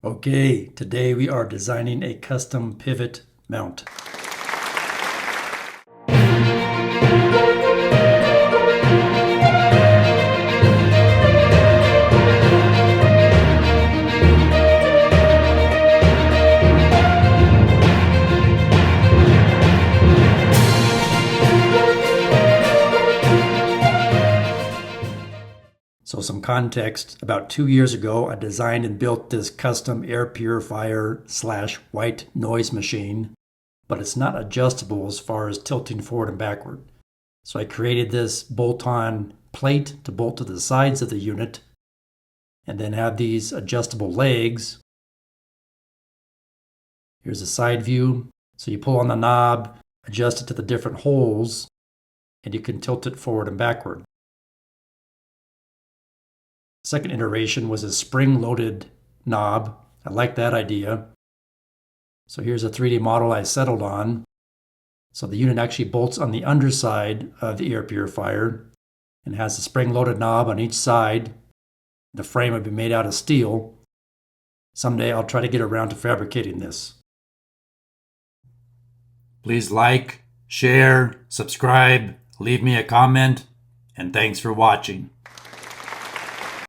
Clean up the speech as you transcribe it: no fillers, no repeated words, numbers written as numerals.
Okay, today we are designing a custom pivot mount. So some context, about 2 years ago, I designed and built this custom air purifier / white noise machine, but it's not adjustable as far as tilting forward and backward. So I created this bolt-on plate to bolt to the sides of the unit, and then have these adjustable legs. Here's a side view. So you pull on the knob, adjust it to the different holes, and you can tilt it forward and backward. Second iteration was a spring-loaded knob. I like that idea. So here's a 3D model I settled on. So the unit actually bolts on the underside of the air purifier and has a spring-loaded knob on each side. The frame would be made out of steel. Someday I'll try to get around to fabricating this. Please like, share, subscribe, leave me a comment, and thanks for watching.